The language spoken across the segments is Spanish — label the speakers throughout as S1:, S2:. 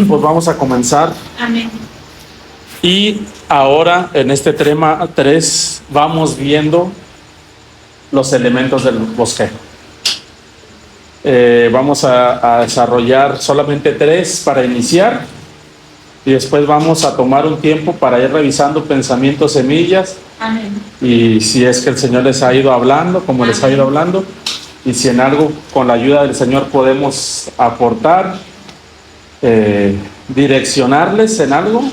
S1: Pues vamos a comenzar.
S2: Amén.
S1: Y ahora en este tema 3 vamos viendo los elementos del bosquejo. Vamos a desarrollar solamente 3 para iniciar y después vamos a tomar un tiempo para ir revisando pensamientos, semillas.
S2: Amén.
S1: Y si es que el Señor les ha ido hablando, como les ha ido hablando, y si en algo con la ayuda del Señor podemos aportar, direccionarles en algo,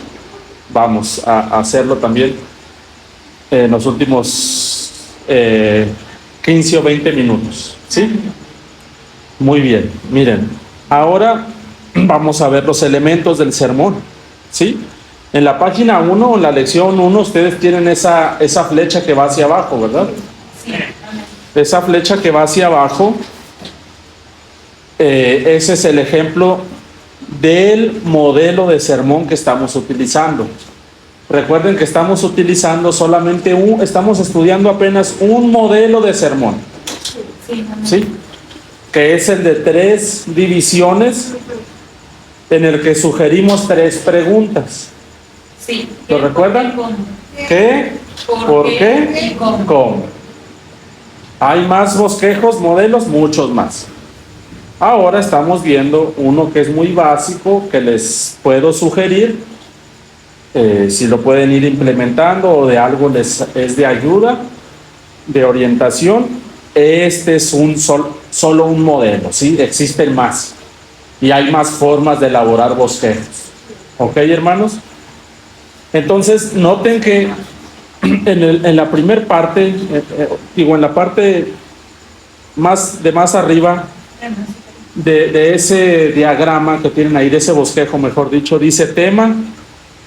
S1: vamos a hacerlo también en los últimos 15 o 20 minutos, ¿sí? Muy bien, miren, ahora vamos a ver los elementos del sermón, ¿sí? En la página 1, en la lección 1, ustedes tienen esa flecha que va hacia abajo, ¿verdad?
S2: Sí. Amén.
S1: Esa flecha que va hacia abajo, ese es el ejemplo del modelo de sermón que estamos utilizando. Recuerden que estamos utilizando solamente estamos estudiando apenas un modelo de sermón,
S2: Sí. Amén.
S1: ¿sí? Que es el de 3 divisiones, en el que sugerimos 3 preguntas.
S2: Sí.
S1: ¿Lo recuerdan?
S2: ¿Cómo?
S1: ¿Qué? ¿Por qué?
S2: ¿Y cómo?
S1: ¿Cómo? Hay más bosquejos, modelos, muchos más. Ahora estamos viendo uno que es muy básico, que les puedo sugerir, si lo pueden ir implementando o de algo les es de ayuda, de orientación. Este es solo un modelo, ¿sí? Existen más y hay más formas de elaborar bosquejos. ¿Ok, hermanos? Entonces, noten que en la primer parte, en la parte más arriba de ese diagrama que tienen ahí, de ese bosquejo, mejor dicho, dice tema,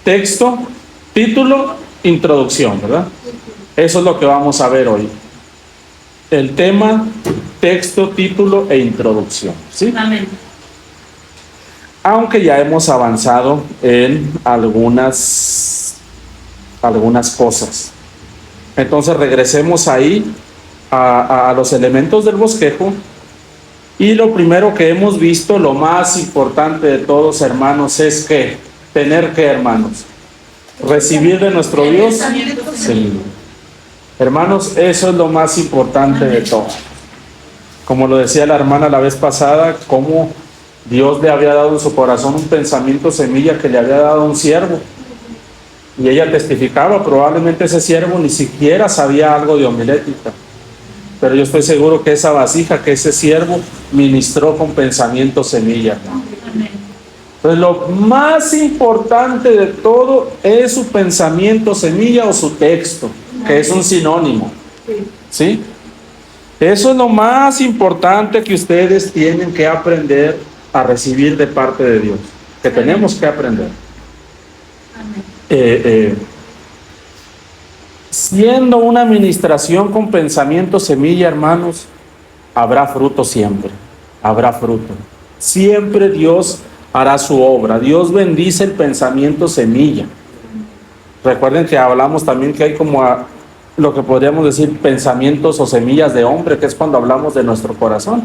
S1: texto, título, introducción, ¿verdad? Eso es lo que vamos a ver hoy. El tema, texto, título e introducción, ¿sí?
S2: Amén.
S1: Aunque ya hemos avanzado en algunas cosas. Entonces regresemos ahí a los elementos del bosquejo. Y lo primero que hemos visto, lo más importante de todos, hermanos, es que tener que, hermanos, recibir de nuestro Dios. Sí. Hermanos, eso es lo más importante de todo. Como lo decía la hermana la vez pasada, cómo Dios le había dado en su corazón un pensamiento semilla que le había dado un siervo. Y ella testificaba, probablemente ese siervo ni siquiera sabía algo de homilética. Pero yo estoy seguro que esa vasija, que ese siervo ministró con pensamiento semilla. Entonces lo más importante de todo es su pensamiento semilla o su texto, que es un sinónimo. ¿Sí? Eso es lo más importante que ustedes tienen que aprender a recibir de parte de Dios, que tenemos que aprender. Siendo una administración con pensamiento semilla, hermanos, habrá fruto siempre, habrá fruto. Siempre Dios hará su obra. Dios bendice el pensamiento semilla. Recuerden que hablamos también que hay como lo que podríamos decir pensamientos o semillas de hombre, que es cuando hablamos de nuestro corazón.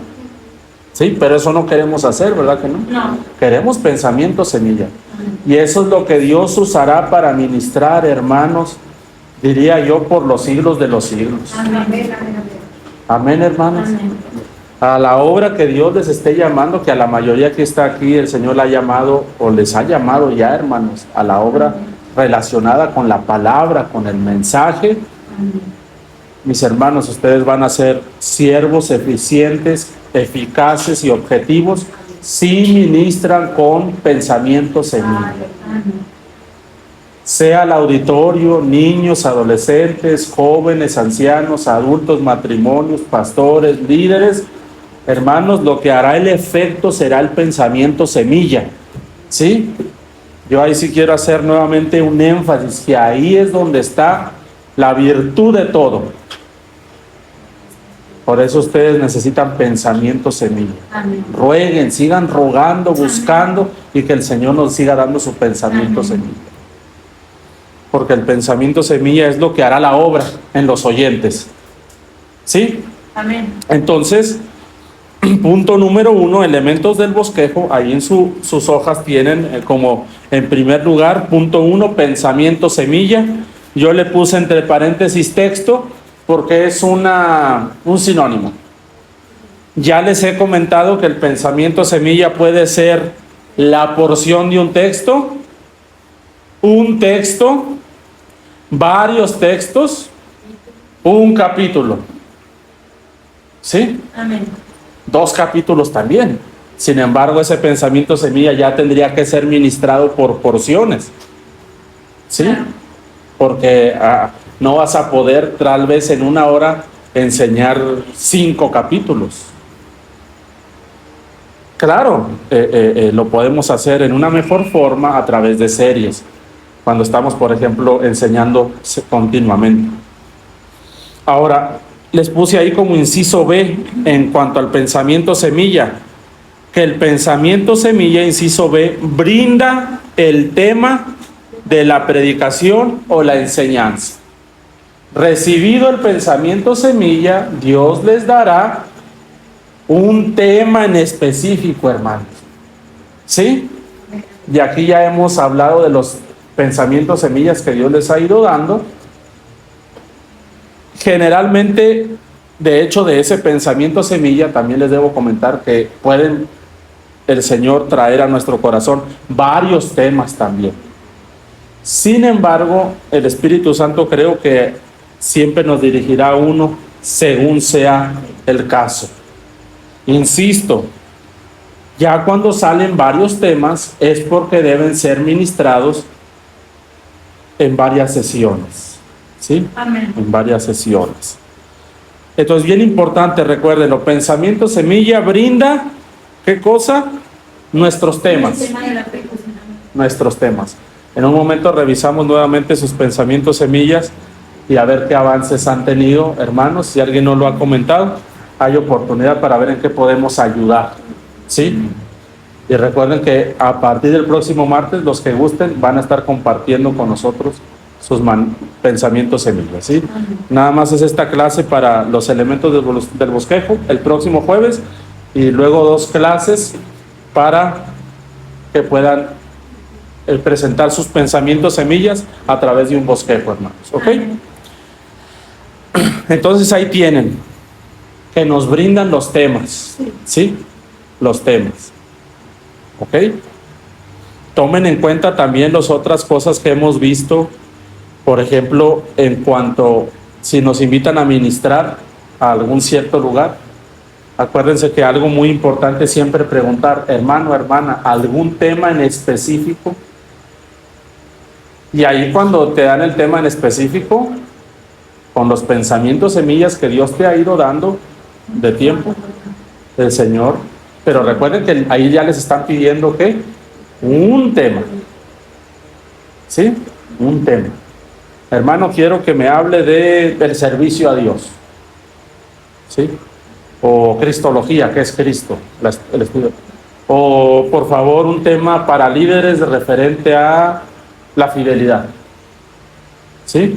S1: Sí, pero eso no queremos hacer, ¿verdad que no?
S2: No.
S1: Queremos pensamiento semilla. Y eso es lo que Dios usará para ministrar, hermanos, diría yo, por los siglos de los siglos.
S2: Amén.
S1: Amén, hermanos.
S2: Amén.
S1: A la obra que Dios les esté llamando, que a la mayoría que está aquí el Señor la ha llamado o les ha llamado ya, hermanos, a la obra relacionada con la palabra, con el mensaje. Mis hermanos, ustedes van a ser siervos eficientes, eficaces y objetivos si ministran con pensamiento semilla. Sea el auditorio, niños, adolescentes, jóvenes, ancianos, adultos, matrimonios, pastores, líderes, hermanos, lo que hará el efecto será el pensamiento semilla, ¿sí? Yo ahí sí quiero hacer nuevamente un énfasis, que ahí es donde está la virtud de todo. Por eso ustedes necesitan pensamiento semilla.
S2: Amén.
S1: Rueguen, sigan rogando, buscando, y que el Señor nos siga dando su pensamiento semilla. Porque el pensamiento semilla es lo que hará la obra en los oyentes. ¿Sí?
S2: Amén.
S1: Entonces, punto número 1, elementos del bosquejo. Ahí en sus hojas tienen como en primer lugar, punto 1, pensamiento semilla. Yo le puse entre paréntesis texto porque es un sinónimo. Ya les he comentado que el pensamiento semilla puede ser la porción de un texto, varios textos, un capítulo. ¿Sí?
S2: Amén.
S1: 2 capítulos también. Sin embargo, ese pensamiento semilla ya tendría que ser ministrado por porciones. ¿Sí?
S2: Claro.
S1: Porque no vas a poder tal vez en una hora enseñar 5 capítulos. Claro, lo podemos hacer en una mejor forma a través de series, cuando estamos, por ejemplo, enseñando continuamente. Ahora, les puse ahí como inciso B en cuanto al pensamiento semilla, que el pensamiento semilla, inciso B, brinda el tema de la predicación o la enseñanza. Recibido el pensamiento semilla, Dios les dará un tema en específico, hermanos. ¿Sí? Y aquí ya hemos hablado de los pensamientos semillas que Dios les ha ido dando. Generalmente, de hecho, de ese pensamiento semilla, también les debo comentar que pueden el Señor traer a nuestro corazón varios temas también. Sin embargo, el Espíritu Santo creo que siempre nos dirigirá a uno según sea el caso. Insisto, ya cuando salen varios temas es porque deben ser ministrados en varias sesiones. ¿Sí?
S2: Amén.
S1: En varias sesiones. Entonces, bien importante, recuerden, los pensamientos semilla brinda, ¿qué cosa? Nuestros temas.
S2: El tema de la predicación.
S1: Nuestros temas. En un momento revisamos nuevamente sus pensamientos semillas y a ver qué avances han tenido, hermanos. Si alguien no lo ha comentado, hay oportunidad para ver en qué podemos ayudar. ¿Sí? Y recuerden que a partir del próximo martes, los que gusten van a estar compartiendo con nosotros sus pensamientos semillas. ¿Sí? Nada más es esta clase para los elementos del bosquejo el próximo jueves y luego 2 clases para que puedan presentar sus pensamientos semillas a través de un bosquejo, hermanos. ¿Ok? Entonces ahí tienen que nos brindan los temas. ¿Sí? Los temas. ¿Ok? Tomen en cuenta también las otras cosas que hemos visto. Por ejemplo, en cuanto si nos invitan a ministrar a algún cierto lugar, acuérdense que algo muy importante es siempre preguntar, hermano, hermana, algún tema en específico. Y ahí cuando te dan el tema en específico, con los pensamientos semillas que Dios te ha ido dando de tiempo, el Señor, pero recuerden que ahí ya les están pidiendo ¿qué? Un tema. ¿Sí? Un tema. Hermano, quiero que me hable del servicio a Dios. ¿Sí? O cristología, ¿qué es Cristo? El estudio. O, por favor, un tema para líderes referente a la fidelidad. ¿Sí?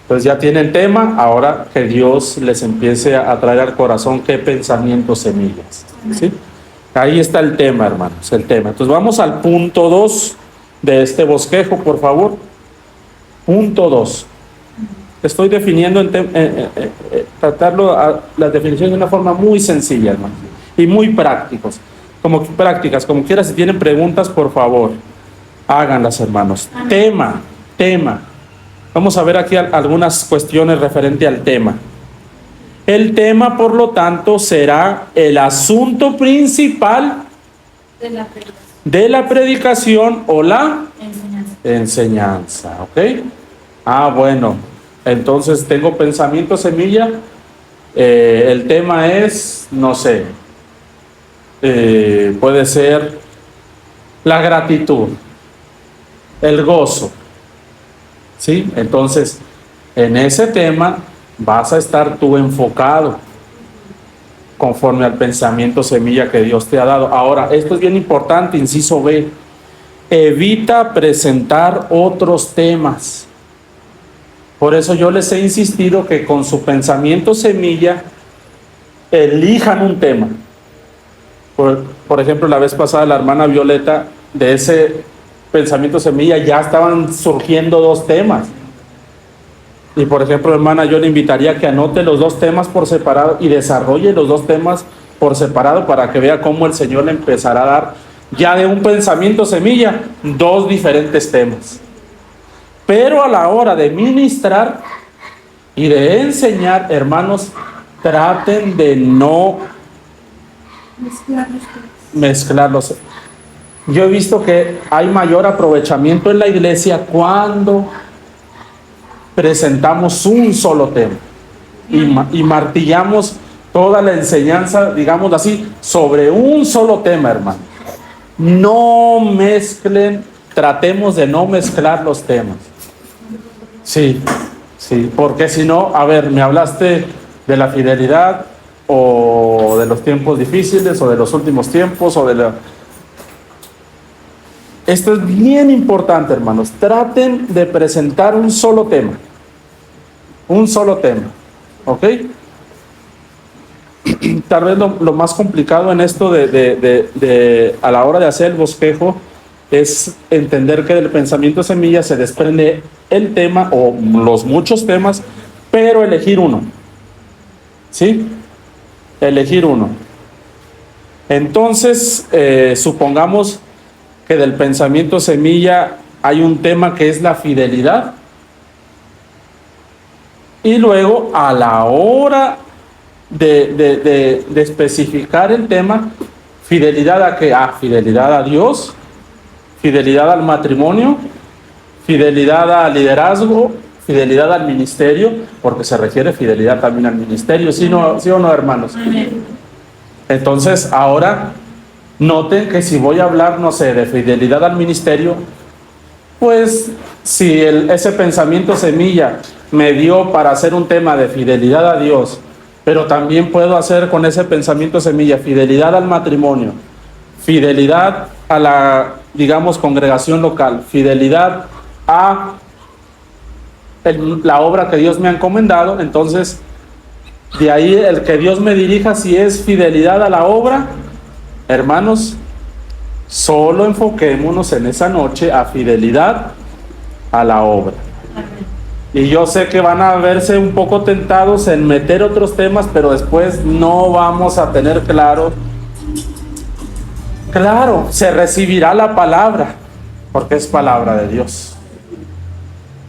S1: Pues ya tienen tema, ahora que Dios les empiece a traer al corazón qué pensamientos semillas. ¿Sí? Ahí está el tema, hermanos, el tema. Entonces vamos al punto 2 de este bosquejo, por favor. Punto 2. Estoy definiendo, tratarlo las definiciones de una forma muy sencilla, hermano, y muy prácticas. Como quiera, si tienen preguntas, por favor, háganlas, hermanos. Tema. Vamos a ver aquí algunas cuestiones referente al tema. El tema, por lo tanto, será el asunto principal de la predicación o la enseñanza. ¿Ok? Bueno, entonces tengo pensamiento semilla. El tema es, no sé, puede ser la gratitud, el gozo. ¿Sí? Entonces, en ese tema vas a estar tú enfocado conforme al pensamiento semilla que Dios te ha dado. Ahora, esto es bien importante, inciso B. Evita presentar otros temas. Por eso yo les he insistido que con su pensamiento semilla elijan un tema. Por ejemplo, la vez pasada la hermana Violeta, de ese pensamiento semilla ya estaban surgiendo dos temas. Y por ejemplo, hermana, yo le invitaría a que anote los dos temas por separado y desarrolle los dos temas por separado para que vea cómo el Señor le empezará a dar ya de un pensamiento semilla dos diferentes temas. Pero a la hora de ministrar y de enseñar, hermanos, traten de no mezclarlos. Yo he visto que hay mayor aprovechamiento en la iglesia cuando presentamos un solo tema y martillamos toda la enseñanza, digamos así, sobre un solo tema, hermano. No mezclen, tratemos de no mezclar los temas. Sí, sí, porque si no, a ver, me hablaste de la fidelidad o de los tiempos difíciles o de los últimos tiempos o de la... Esto es bien importante, hermanos. Traten de presentar un solo tema. Un solo tema. ¿Ok? Tal vez lo más complicado en esto a la hora de hacer el bosquejo es entender que del pensamiento semilla se desprende el tema o los muchos temas, pero elegir uno. ¿Sí? Elegir uno. Entonces, supongamos que del pensamiento semilla hay un tema que es la fidelidad. Y luego, a la hora de especificar el tema, fidelidad a qué? Fidelidad a Dios, fidelidad al matrimonio, fidelidad al liderazgo, fidelidad al ministerio, porque se requiere fidelidad también al ministerio, ¿sí o no, hermanos? Entonces, ahora noten que si voy a hablar, no sé, de fidelidad al ministerio, pues si ese pensamiento semilla me dio para hacer un tema de fidelidad a Dios, pero también puedo hacer con ese pensamiento semilla fidelidad al matrimonio, fidelidad a la, digamos, congregación local, fidelidad a la obra que Dios me ha encomendado. Entonces, de ahí el que Dios me dirija si es fidelidad a la obra. Hermanos, solo enfoquémonos en esa noche a fidelidad a la obra. Y yo sé que van a verse un poco tentados en meter otros temas, pero después no vamos a tener claro. Claro, se recibirá la palabra, porque es palabra de Dios.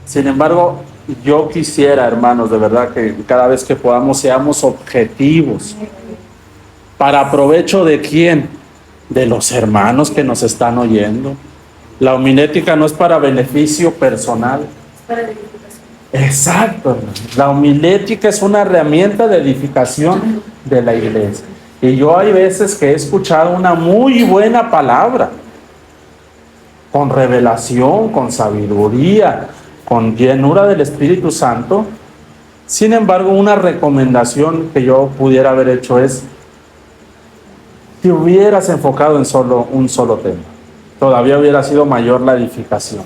S1: Sin embargo, yo quisiera, hermanos, de verdad que cada vez que podamos seamos objetivos. ¿Para provecho de quién? De los hermanos que nos están oyendo. La homilética no es para beneficio personal.
S2: Para edificación.
S1: Exacto. La homilética es una herramienta de edificación de la iglesia. Y yo hay veces que he escuchado una muy buena palabra, con revelación, con sabiduría, con llenura del Espíritu Santo. Sin embargo, una recomendación que yo pudiera haber hecho es: si hubieras enfocado en un solo tema, todavía hubiera sido mayor la edificación.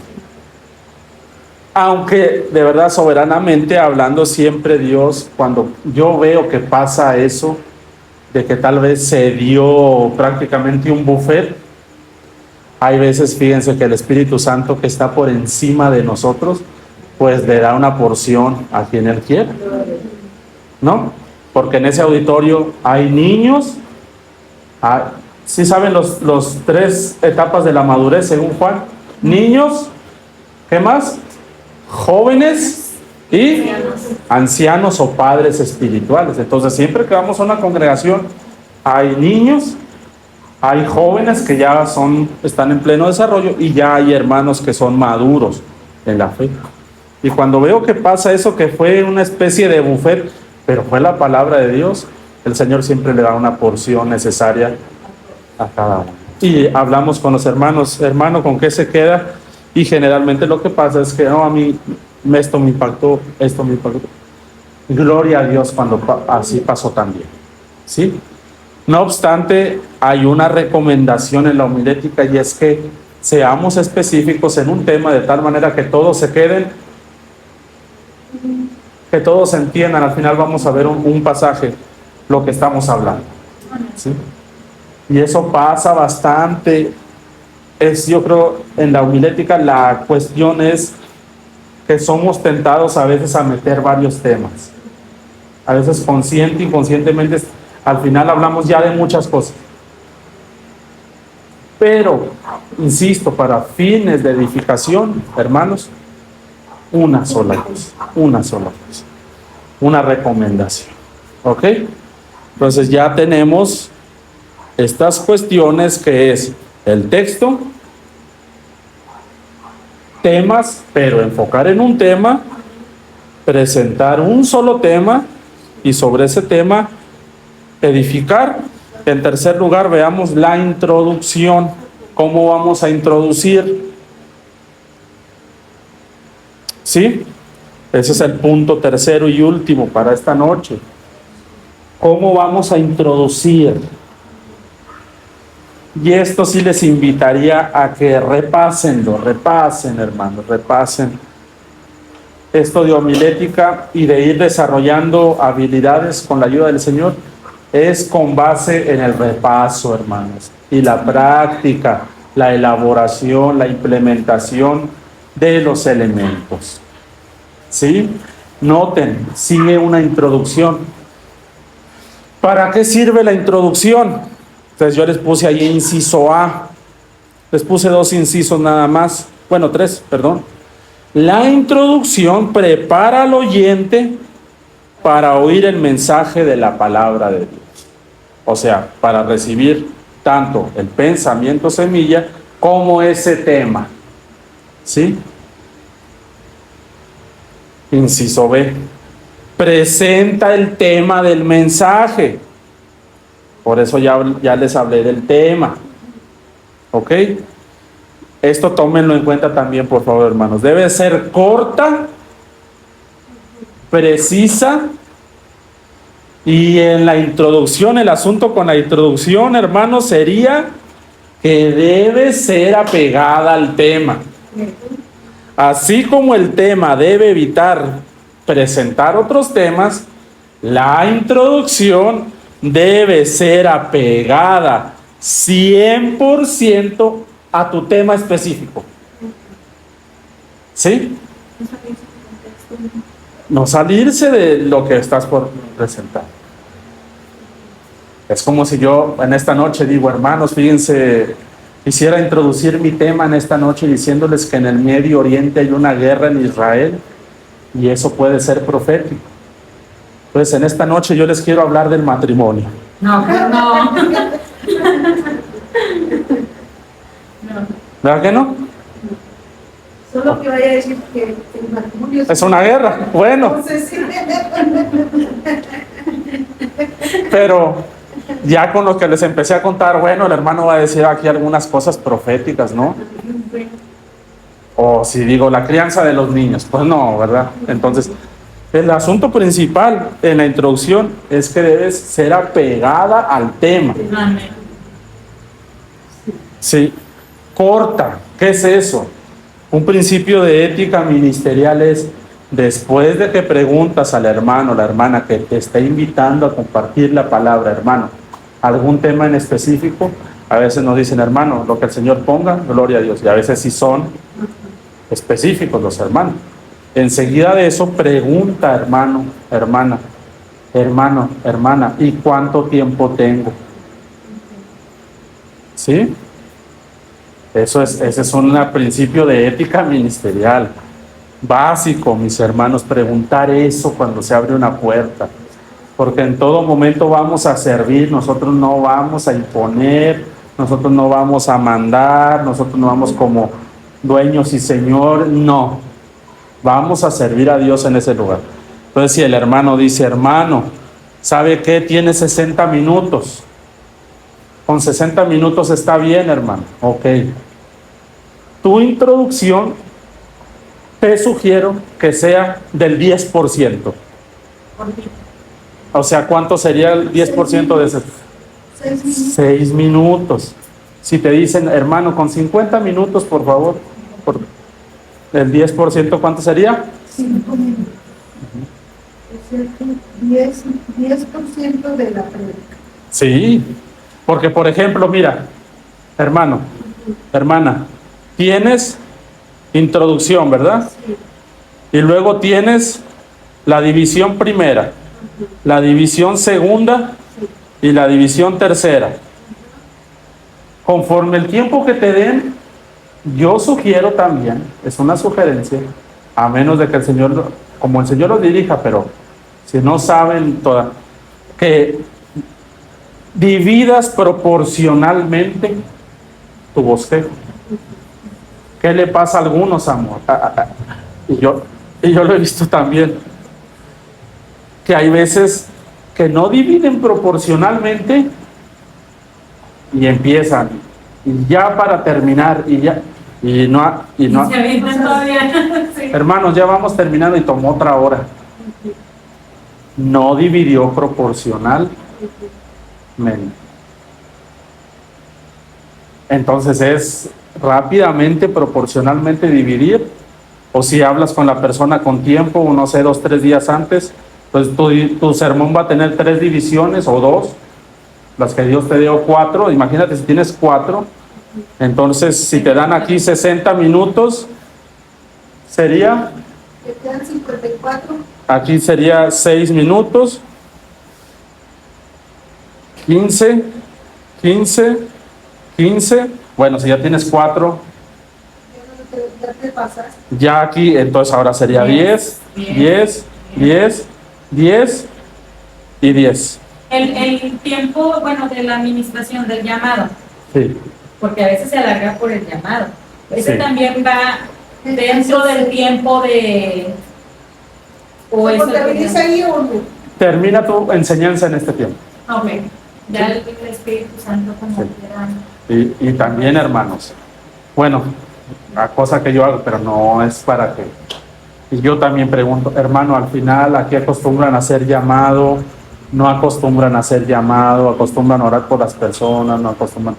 S1: Aunque de verdad, soberanamente hablando, siempre Dios, cuando yo veo que pasa eso, de que tal vez se dio prácticamente un buffet, hay veces, fíjense, que el Espíritu Santo, que está por encima de nosotros, pues le da una porción a quien Él quiera, ¿no? Porque en ese auditorio hay niños. ¿Sí saben los 3 etapas de la madurez según Juan? Niños, ¿qué más? Jóvenes y ancianos o padres espirituales. Entonces, siempre que vamos a una congregación, hay niños, hay jóvenes que ya están en pleno desarrollo, y ya hay hermanos que son maduros en la fe. Y cuando veo que pasa eso, que fue una especie de buffet, pero fue la palabra de Dios, el Señor siempre le da una porción necesaria a cada uno. Y hablamos con los hermanos: hermano, ¿con qué se queda? Y generalmente lo que pasa es que no, a mí esto me impactó, esto me impactó. Gloria a Dios cuando así pasó también, ¿sí? No obstante, hay una recomendación en la homilética, y es que seamos específicos en un tema de tal manera que todos se queden, que todos entiendan. Al final vamos a ver un pasaje, lo que estamos hablando, ¿sí? Y eso pasa bastante. Yo creo, en la homilética la cuestión es que somos tentados a veces a meter varios temas. A veces consciente, inconscientemente, al final hablamos ya de muchas cosas. Pero, insisto, para fines de edificación, hermanos, una sola cosa, una recomendación. ¿Ok? Entonces ya tenemos estas cuestiones que es el texto, temas, pero enfocar en un tema, presentar un solo tema y sobre ese tema edificar. En tercer lugar, veamos la introducción. ¿Cómo vamos a introducir? ¿Sí? Ese es el punto tercero y último para esta noche. ¿Cómo vamos a introducir? Y esto sí les invitaría a que repasen, hermanos, repasen esto de homilética y de ir desarrollando habilidades con la ayuda del Señor. Es con base en el repaso, hermanos, y la práctica, la elaboración, la implementación de los elementos. ¿Sí? Noten, sigue una introducción. ¿Para qué sirve la introducción? Entonces yo les puse ahí inciso A. Les puse 2 incisos nada más. Bueno, 3, perdón. La introducción prepara al oyente para oír el mensaje de la palabra de Dios. O sea, para recibir tanto el pensamiento semilla como ese tema. ¿Sí? Inciso B. Presenta el tema del mensaje. Por eso ya les hablé del tema. ¿Ok? Esto tómenlo en cuenta también, por favor, hermanos. Debe ser corta, precisa, y en la introducción, el asunto con la introducción, hermanos, sería que debe ser apegada al tema. Así como el tema debe evitar presentar otros temas, la introducción debe ser apegada 100% a tu tema específico. ¿Sí? No salirse de lo que estás por presentar. Es como si yo en esta noche digo, hermanos, fíjense, quisiera introducir mi tema en esta noche diciéndoles que en el Medio Oriente hay una guerra en Israel y eso puede ser profético. Pues en esta noche yo les quiero hablar del matrimonio.
S2: No.
S1: ¿Verdad que no?
S3: Solo que vaya a decir que el matrimonio
S1: Es una guerra. Bueno,
S3: Entonces, sí.
S1: pero ya con lo que les empecé a contar, bueno, el hermano va a decir aquí algunas cosas proféticas, ¿no? O si digo la crianza de los niños, pues no, ¿verdad? Entonces, el asunto principal en la introducción es que debes ser apegada al tema.
S2: Amén.
S1: Sí, corta. ¿Qué es eso? Un principio de ética ministerial es, después de que preguntas al hermano, la hermana que te está invitando a compartir la palabra, hermano, algún tema en específico, a veces nos dicen, hermano, lo que el Señor ponga, gloria a Dios, y a veces sí son específicos los hermanos. Enseguida de eso, pregunta, hermano, hermana, ¿y cuánto tiempo tengo? ¿Sí? Ese es un principio de ética ministerial básico, mis hermanos, preguntar eso cuando se abre una puerta, porque en todo momento vamos a servir, nosotros no vamos a imponer, nosotros no vamos a mandar, nosotros no vamos como dueños y señor, no, vamos a servir a Dios en ese lugar. Entonces si el hermano dice, hermano, ¿sabe qué? Tiene 60 minutos. Con 60 minutos está bien, hermano. Ok. Tu introducción, te sugiero que sea del 10%. O sea, ¿cuánto sería el 10% de ese? 6 minutos. Si te dicen, hermano, con 50 minutos, por favor, el 10%, ¿cuánto sería?
S3: 5 minutos. Es el 10% de la prédica.
S1: Sí. Porque, por ejemplo, mira, hermano, hermana, tienes introducción, ¿verdad?
S3: Sí.
S1: Y luego tienes la división primera, la división segunda y la división tercera. Conforme el tiempo que te den, yo sugiero también, es una sugerencia, a menos de que el Señor, como el Señor los dirija, pero si no saben toda, que dividas proporcionalmente tu bosquejo. ¿Qué le pasa a algunos, amor? Y yo lo he visto también, que hay veces que no dividen proporcionalmente y empiezan, y ya para terminar, y no,
S2: Y se avientan todavía. Sí.
S1: hermanos, ya vamos terminando y tomó otra hora. No dividió proporcionalmente. Entonces es rápidamente, proporcionalmente dividir, o si hablas con la persona con tiempo, no sé, 2, 3 días antes, pues tu sermón va a tener 3 divisiones o 2, las que Dios te dio 4, imagínate si tienes 4, entonces si te dan aquí 60 minutos, sería,
S3: Te quedan 54.
S1: aquí sería 6 minutos, 15, 15, bueno, si ya tienes 4,
S3: Ya te pasaste.
S1: ya aquí, entonces ahora sería 10, 10, 10, 10 y 10.
S2: El tiempo, bueno, de la administración del llamado,
S1: Sí,
S2: porque a veces se alarga por el llamado. Ese
S1: Sí.
S2: también va dentro del tiempo de... O eso
S3: ¿Porque venís ahí o no?
S1: termina tu enseñanza en este tiempo.
S2: Ok, ya el Espíritu Santo como
S1: Sí.
S2: quiera.
S1: Y también, hermanos, bueno, la cosa que yo hago, pero no es para que... Y yo también pregunto, hermano, al final, ¿aquí acostumbran a hacer llamado? ¿No acostumbran a hacer llamado? ¿Acostumbran a orar por las personas? ¿No acostumbran?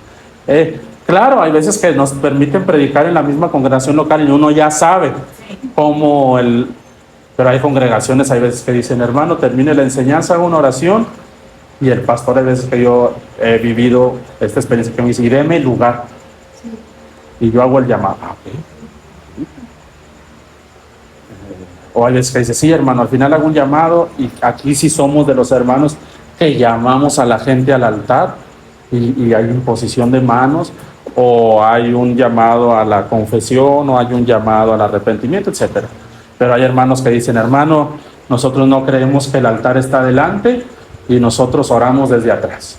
S1: Claro, hay veces que nos permiten predicar en la misma congregación local y uno ya sabe cómo Pero hay congregaciones, hay veces que dicen, hermano, termine la enseñanza, haga una oración, y el pastor, hay veces que yo he vivido esta experiencia que me dice, y deme el lugar, y yo hago el llamado. Ok. O hay veces que dice, sí, hermano, al final hago un llamado, y aquí sí somos de los hermanos que llamamos a la gente al altar, y hay imposición de manos, o hay un llamado a la confesión, o hay un llamado al arrepentimiento, etcétera. Pero hay hermanos que dicen, hermano, nosotros no creemos que el altar está delante y nosotros oramos desde atrás.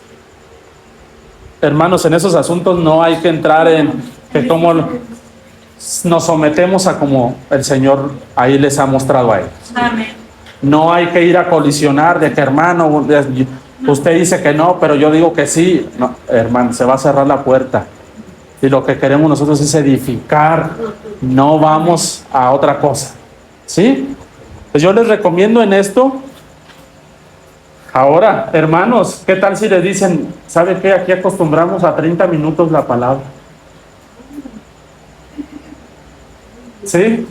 S1: Hermanos, en esos asuntos no hay que entrar en que cómo nos sometemos a como el Señor ahí les ha mostrado a ellos.
S2: Amén.
S1: No hay que ir a colisionar de que, hermano, usted dice que no, pero yo digo que sí. No, hermano, se va a cerrar la puerta. Y lo que queremos nosotros es edificar, no vamos a otra cosa. ¿Sí? Pues yo les recomiendo en esto. Ahora, hermanos, ¿qué tal si les dicen, ¿sabe qué? Aquí acostumbramos a 30 minutos la palabra. ¿Sí?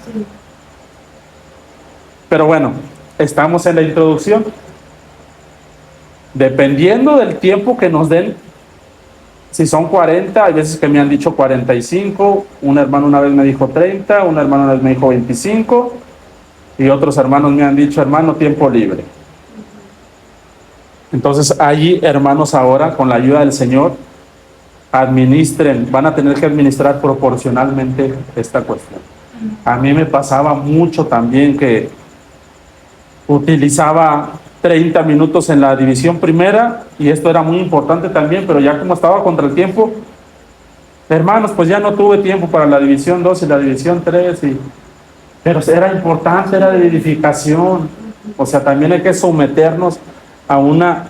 S1: Pero bueno, estamos en la introducción. Dependiendo del tiempo que nos den, si son 40, hay veces que me han dicho 45, un hermano una vez me dijo 30, un hermano una vez me dijo 25, y otros hermanos me han dicho, hermano, tiempo libre. Entonces, allí, hermanos, ahora, con la ayuda del Señor, van a tener que administrar proporcionalmente esta cuestión. A mí me pasaba mucho también que utilizaba 30 minutos en la división primera, y esto era muy importante también, pero ya como estaba contra el tiempo, hermanos, pues ya no tuve tiempo para la división 2 y la división 3, pero era importante, era de edificación. O sea, también hay que someternos a una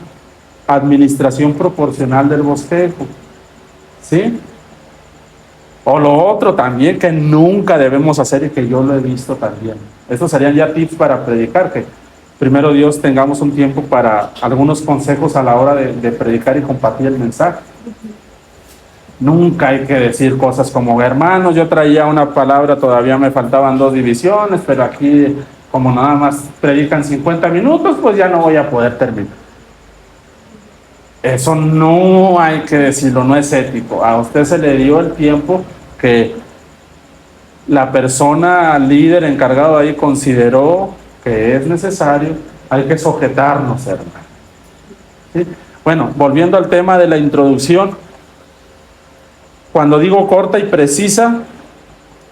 S1: administración proporcional del bosquejo, ¿sí? O lo otro también que nunca debemos hacer y que yo lo he visto también. Estos serían ya tips para predicar, que primero Dios tengamos un tiempo para algunos consejos a la hora de predicar y compartir el mensaje. Nunca hay que decir cosas como, hermanos, yo traía una palabra, todavía me faltaban 2 divisiones, pero aquí como nada más predican 50 minutos, pues ya no voy a poder terminar. Eso no hay que decirlo, no es ético. A usted se le dio el tiempo que la persona líder encargado ahí consideró que es necesario. Hay que sujetarnos, hermano. ¿Sí? Bueno, volviendo al tema de la introducción, cuando digo corta y precisa,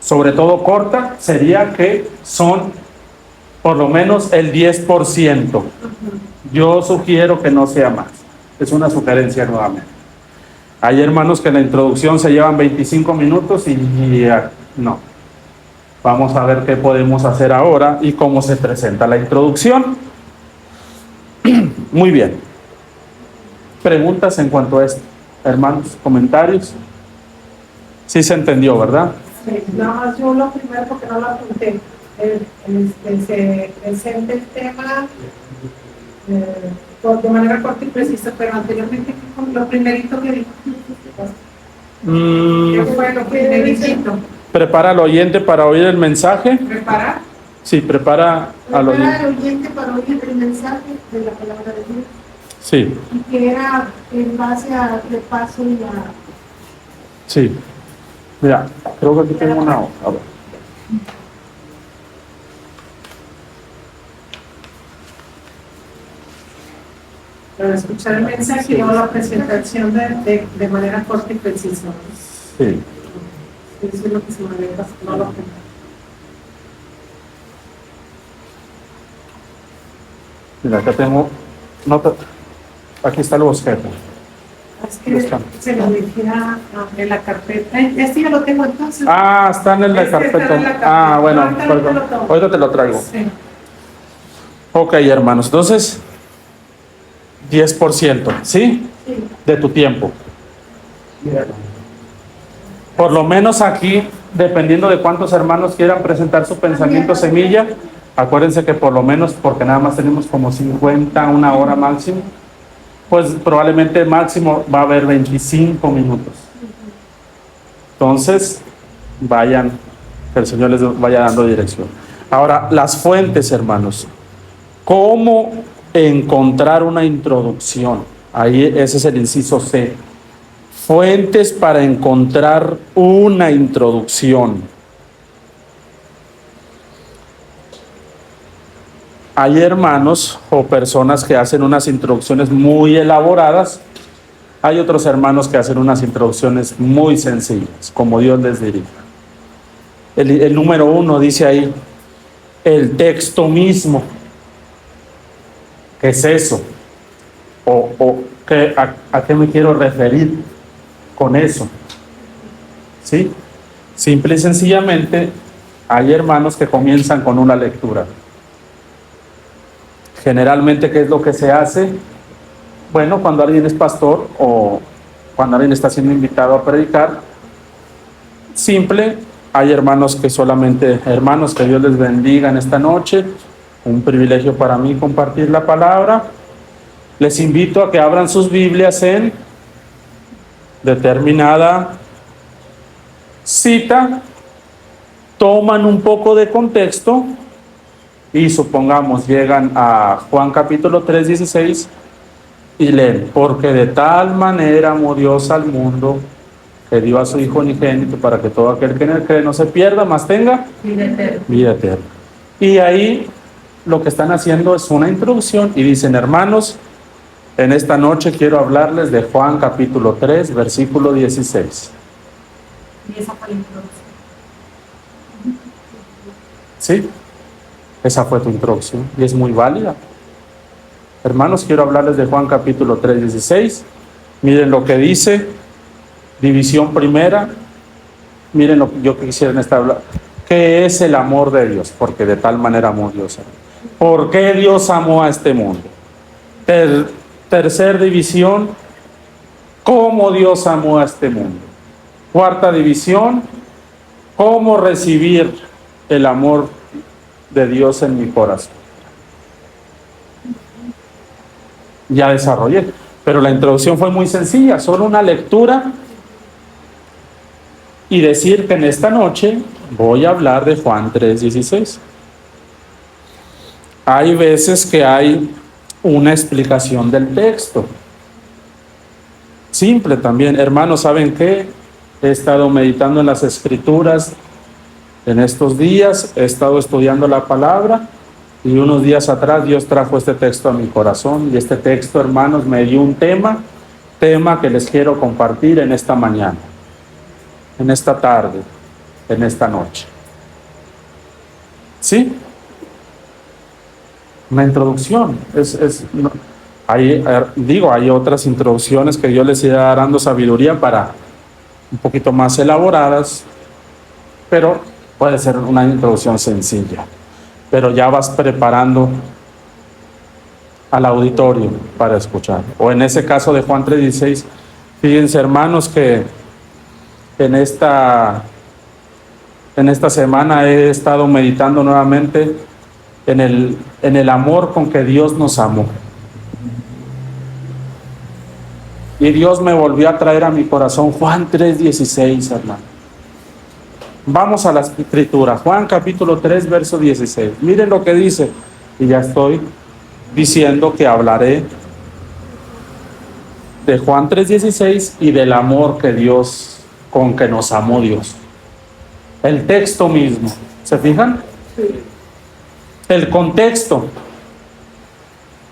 S1: sobre todo corta, sería que son por lo menos el 10%. Yo sugiero que no sea más. Es una sugerencia nuevamente. Hay hermanos que en la introducción se llevan 25 minutos y no. Vamos a ver qué podemos hacer ahora y cómo se presenta la introducción. Muy bien. Preguntas en cuanto a esto, hermanos, comentarios. Sí se entendió, ¿verdad?
S3: Sí, nada más yo lo primero porque no lo apunté. Se presenta el tema de manera corta y precisa, pero anteriormente lo primerito que dijo. ¿Qué fue lo primerito?
S1: Prepara al oyente para oír el mensaje.
S3: ¿Preparar?
S1: Sí, prepara al oyente.
S3: Prepara al oyente para oír el mensaje de la palabra de Dios.
S1: Sí,
S3: Y que era en base al repaso y a...
S1: sí. Mira, creo que aquí tengo una hoja. A ver.
S3: Para escuchar el mensaje y luego la presentación de manera corta y precisa.
S1: Sí.
S3: Eso es lo que se me había pasado, no lo apunté.
S1: Mira, acá tengo nota. Aquí está el bosquejo.
S3: Es que se lo dejé en la carpeta. Este ya lo tengo entonces.
S1: Ah, están en la
S3: Este está
S1: carpeta.
S3: en la carpeta.
S1: Ah, bueno,
S3: Ahorita
S1: perdón.
S3: lo tomo.
S1: Ahorita te lo traigo.
S3: Sí.
S1: Ok, hermanos, entonces 10%, ¿sí?
S3: Sí.
S1: De tu tiempo. Por lo menos aquí, dependiendo de cuántos hermanos quieran presentar su pensamiento semilla, acuérdense que por lo menos, porque nada más tenemos como 50, una hora máximo, pues probablemente máximo va a haber 25 minutos. Entonces, vayan, que el Señor les vaya dando dirección. Ahora, las fuentes, hermanos. ¿Cómo encontrar una introducción? Ahí ese es el inciso C. Fuentes para encontrar una introducción. Hay hermanos o personas que hacen unas introducciones muy elaboradas. Hay otros hermanos que hacen unas introducciones muy sencillas, como Dios les dirija. El número 1 dice ahí, el texto mismo. ¿Qué es eso? ¿A qué me quiero referir con eso? ¿Sí? Simple y sencillamente, hay hermanos que comienzan con una lectura. Generalmente, ¿qué es lo que se hace? Bueno, cuando alguien es pastor o cuando alguien está siendo invitado a predicar, simple, hay hermanos que solamente, hermanos, que Dios les bendiga en esta noche, un privilegio para mí compartir la palabra. Les invito a que abran sus Biblias en determinada cita, toman un poco de contexto y supongamos llegan a Juan capítulo 3:16 y leen, porque de tal manera amó Dios al mundo que dio a su Hijo unigénito para que todo aquel que en él cree no se pierda, mas tenga vida eterna. Y ahí lo que están haciendo es una introducción y dicen, hermanos, en esta noche quiero hablarles de Juan capítulo 3, versículo 16.
S2: Y esa fue la introducción.
S1: ¿Sí? Esa fue tu introducción y es muy válida. Hermanos, quiero hablarles de Juan capítulo 3, 16. Miren lo que dice, división primera. Miren lo que yo quisiera en esta hablar. ¿Qué es el amor de Dios? Porque de tal manera amó Dios. ¿Por qué Dios amó a este mundo? Tercer división, ¿cómo Dios amó a este mundo? Cuarta división, ¿cómo recibir el amor de Dios en mi corazón? Ya desarrollé, pero la introducción fue muy sencilla, solo una lectura y decir que en esta noche voy a hablar de Juan 3:16. Hay veces que hay una explicación del texto. Simple también. Hermanos, ¿saben qué? He estado meditando en las Escrituras en estos días, he estado estudiando la palabra y unos días atrás Dios trajo este texto a mi corazón y este texto, hermanos, me dio un tema que les quiero compartir en esta mañana, en esta tarde, en esta noche. ¿Sí? Una introducción. Hay otras introducciones que Dios les irá dando sabiduría para un poquito más elaboradas, pero puede ser una introducción sencilla. Pero ya vas preparando al auditorio para escuchar. O en ese caso de Juan 3:16, fíjense, hermanos, que en esta semana he estado meditando nuevamente en el amor con que Dios nos amó. Y Dios me volvió a traer a mi corazón Juan 3:16, hermano. Vamos a la escritura, Juan capítulo 3, verso 16. Miren lo que dice, y ya estoy diciendo que hablaré de Juan 3:16 y del amor con que nos amó Dios. El texto mismo, ¿se fijan? Sí. El contexto.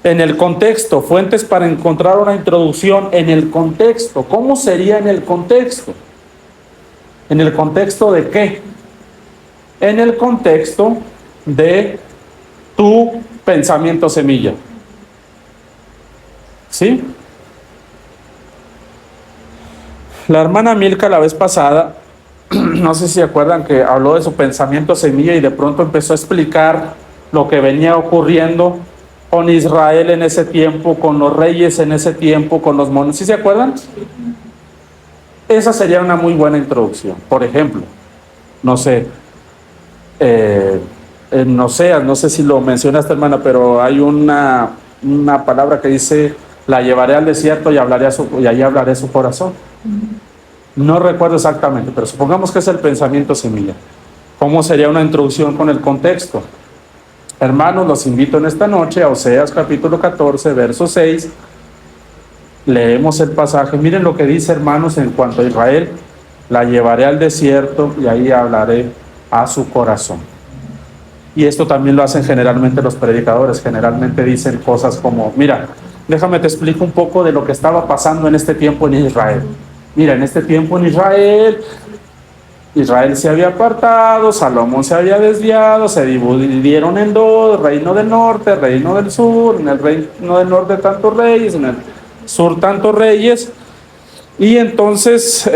S1: En el contexto, fuentes para encontrar una introducción en el contexto. ¿Cómo sería en el contexto? ¿En el contexto de qué? En el contexto de tu pensamiento semilla. ¿Sí? La hermana Milka la vez pasada, no sé si se acuerdan que habló de su pensamiento semilla y de pronto empezó a explicar lo que venía ocurriendo con Israel en ese tiempo, con los reyes en ese tiempo, con los monos. ¿Sí se acuerdan? Esa sería una muy buena introducción. Por ejemplo, no sé, no sé si lo mencionaste, hermana, pero hay una palabra que dice: la llevaré al desierto y allí hablaré su corazón. No recuerdo exactamente, pero supongamos que es el pensamiento semilla. ¿Cómo sería una introducción con el contexto? Hermanos, los invito en esta noche a Oseas capítulo 14, verso 6. Leemos el pasaje. Miren lo que dice, hermanos, en cuanto a Israel: la llevaré al desierto y ahí hablaré a su corazón. Y esto también lo hacen generalmente los predicadores. Generalmente dicen cosas como: mira, déjame te explico un poco de lo que estaba pasando en este tiempo en Israel. Mira, en este tiempo en Israel se había apartado, Salomón se había desviado, se dividieron en dos: reino del norte, reino del sur. En el reino del norte tantos reyes, en el sur tantos reyes. Y entonces,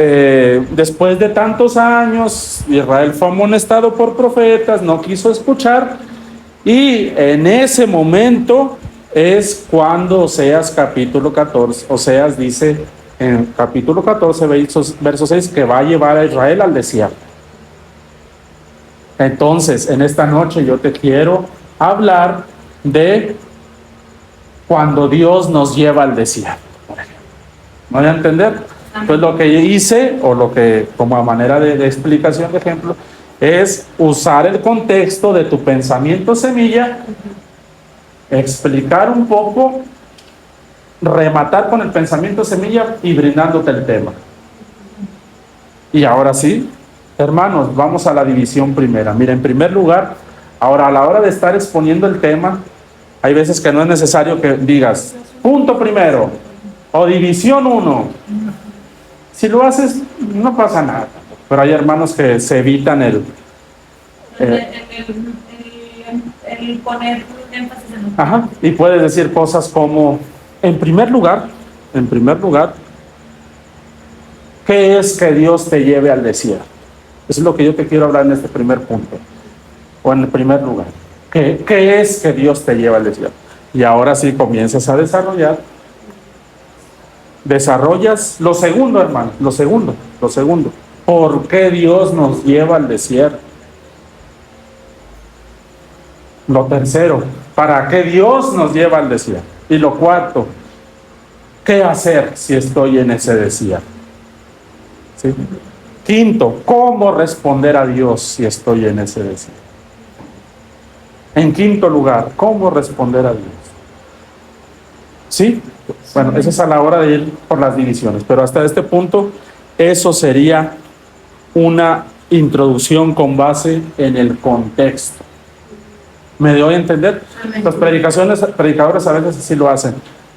S1: después de tantos años, Israel fue amonestado por profetas, no quiso escuchar, y en ese momento es cuando Oseas capítulo 14, Oseas dice en capítulo 14, verso 6, que va a llevar a Israel al desierto. Entonces, en esta noche yo te quiero hablar de cuando Dios nos lleva al desierto, por ejemplo. ¿Me voy a entender? Entonces lo que hice, o lo que como a manera de explicación, de ejemplo, es usar el contexto de tu pensamiento semilla, explicar un poco, rematar con el pensamiento semilla y brindándote el tema. Y ahora sí, hermanos, vamos a la división primera. Mira, en primer lugar, ahora a la hora de estar exponiendo el tema, hay veces que no es necesario que digas punto primero o división 1. Si lo haces, no pasa nada. Pero hay hermanos que se evitan el poner énfasis en el... Ajá, y puedes decir cosas como: en primer lugar, ¿qué es que Dios te lleve al desierto? Eso es lo que yo te quiero hablar en este primer punto. O en el primer lugar, ¿qué es que Dios te lleva al desierto? Y ahora sí comienzas a desarrollas lo segundo, hermano, lo segundo. ¿Por qué Dios nos lleva al desierto? Lo tercero, ¿para qué Dios nos lleva al desierto? Y lo cuarto, ¿qué hacer si estoy en ese desierto? ¿Sí? Quinto, ¿cómo responder a Dios si estoy en ese desierto? En quinto lugar, ¿cómo responder a Dios? ¿Sí? Bueno, eso es a la hora de ir por las divisiones, pero hasta este punto, eso sería una introducción con base en el contexto. ¿Me doy a entender?
S2: Amén.
S1: Los predicadores a veces así lo hacen.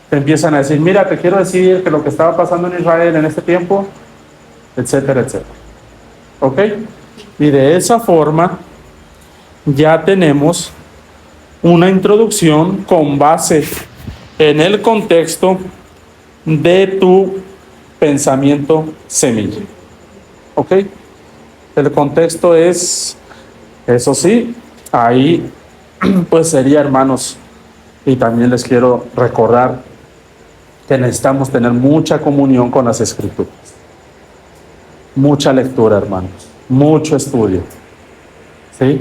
S1: Te empiezan a decir, mira, te quiero decir que lo que estaba pasando en Israel en este tiempo, etcétera, etcétera. ¿Ok? Y de esa forma ya tenemos una introducción con base en el contexto de tu pensamiento semilla. ¿Ok? El contexto es, eso sí, ahí pues sería, hermanos, y también les quiero recordar que necesitamos tener mucha comunión con las Escrituras. Mucha lectura, hermanos, mucho estudio. ¿Sí?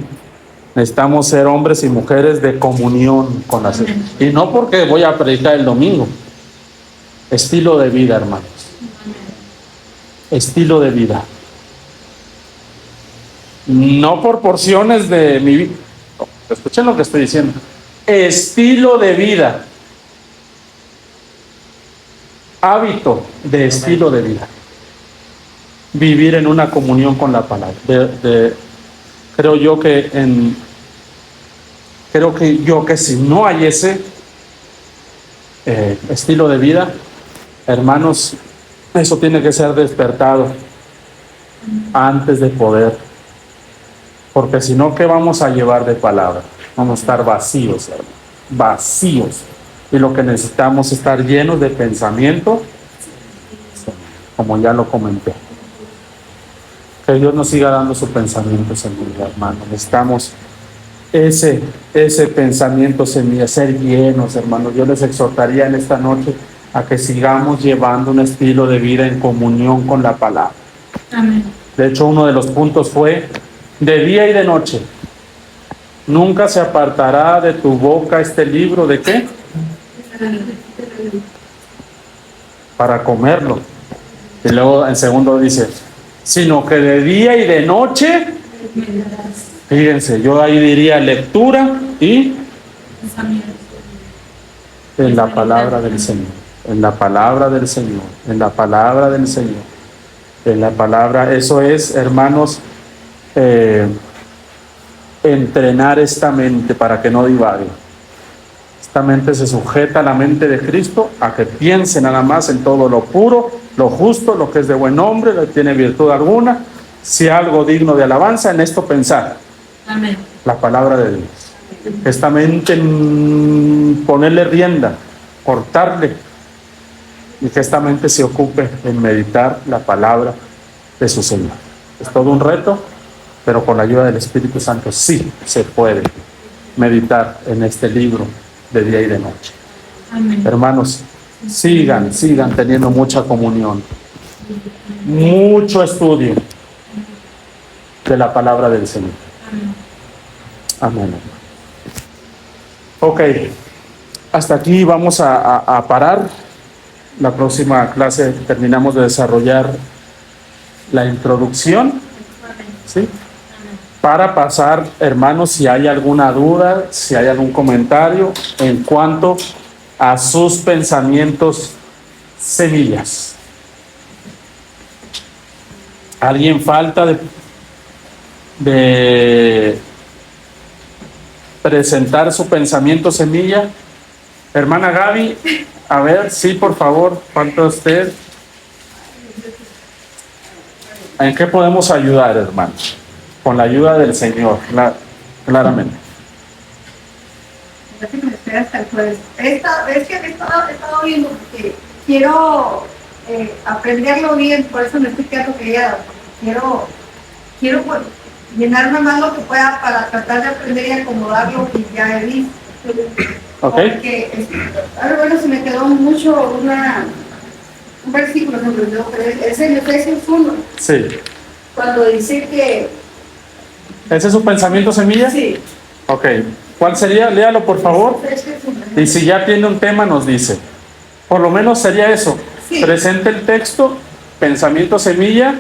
S1: Necesitamos ser hombres y mujeres de comunión con las Escrituras. Y no porque voy a predicar el domingo. Estilo de vida, hermanos. Estilo de vida. No por porciones de mi vida. Escuchen lo que estoy diciendo. Estilo de vida. Hábito de estilo de vida. Vivir en una comunión con la palabra. Creo yo que si no hay ese estilo de vida, hermanos, eso tiene que ser despertado antes de poder. Porque si no, ¿qué vamos a llevar de palabra? Vamos a estar vacíos, hermanos. Vacíos. Y lo que necesitamos es estar llenos de pensamiento, como ya lo comenté. Que Dios nos siga dando su pensamiento semilla, hermano. Necesitamos ese pensamiento semilla, ser llenos, hermanos. Yo les exhortaría en esta noche a que sigamos llevando un estilo de vida en comunión con la palabra.
S2: Amén.
S1: De hecho, uno de los puntos fue de día y de noche. Nunca se apartará de tu boca este libro, ¿de qué? Para comerlo. Y luego en segundo dice, sino que de día y de noche, fíjense, yo ahí diría lectura y en la palabra del Señor, en la palabra del Señor, en la palabra del Señor, en la palabra. Eso es, hermanos, entrenar esta mente para que no divague. Esta mente se sujeta a la mente de Cristo, a que piense nada más en todo lo puro, lo justo, lo que es de buen nombre, lo que tiene virtud alguna, si algo digno de alabanza, en esto pensar.
S2: Amén.
S1: La palabra de Dios. Esta mente, ponerle rienda, cortarle, y que esta mente se ocupe en meditar la palabra de su Señor. Es todo un reto, pero con la ayuda del Espíritu Santo sí se puede meditar en este libro de día y de noche.
S2: Amén.
S1: Hermanos, sigan teniendo mucha comunión, mucho estudio de la palabra del Señor. Amén. Ok, hasta aquí vamos a parar. La próxima clase terminamos de desarrollar la introducción, ¿sí? Para pasar, hermanos, si hay alguna duda, si hay algún comentario en cuanto a sus pensamientos semillas. ¿Alguien falta de presentar su pensamiento semilla? Hermana Gaby, a ver, sí, por favor, falta usted. ¿En qué podemos ayudar, hermanos? Con la ayuda del Señor, claramente.
S3: Es que he estado viendo porque quiero aprenderlo bien, por eso me estoy quedando callada. Quiero pues, llenarme más lo que pueda para tratar de aprender y acomodar lo que ya he visto.
S1: ¿Ok?
S3: Porque, bueno, se me quedó mucho un versículo, es en Efesios 1,
S1: Sí.
S3: cuando dice que...
S1: ¿Ese es su pensamiento semilla?
S3: Sí.
S1: Ok. ¿Cuál sería? Léalo, por favor.
S3: Efesios 1.
S1: Y si ya tiene un tema, nos dice. Por lo menos sería eso.
S3: Sí.
S1: Presente el texto, pensamiento semilla,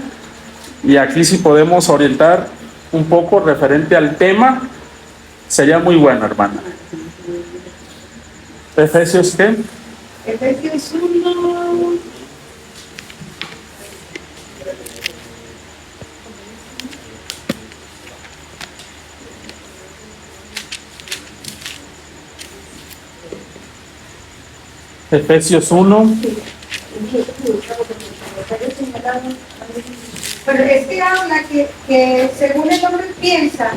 S1: y aquí si podemos orientar un poco referente al tema, sería muy bueno, hermana. Efesios, ¿qué?
S3: Efesios 1.
S1: Efesios 1.
S3: Pero es que habla que según el hombre piensa,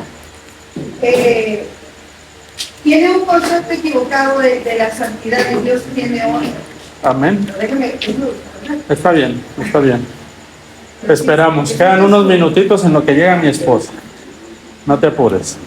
S3: tiene un concepto equivocado de la santidad que Dios tiene hoy.
S1: Amén.
S3: Déjeme,
S1: Está bien, está bien. Esperamos. Quedan unos minutitos en lo que llega mi esposa. No te apures.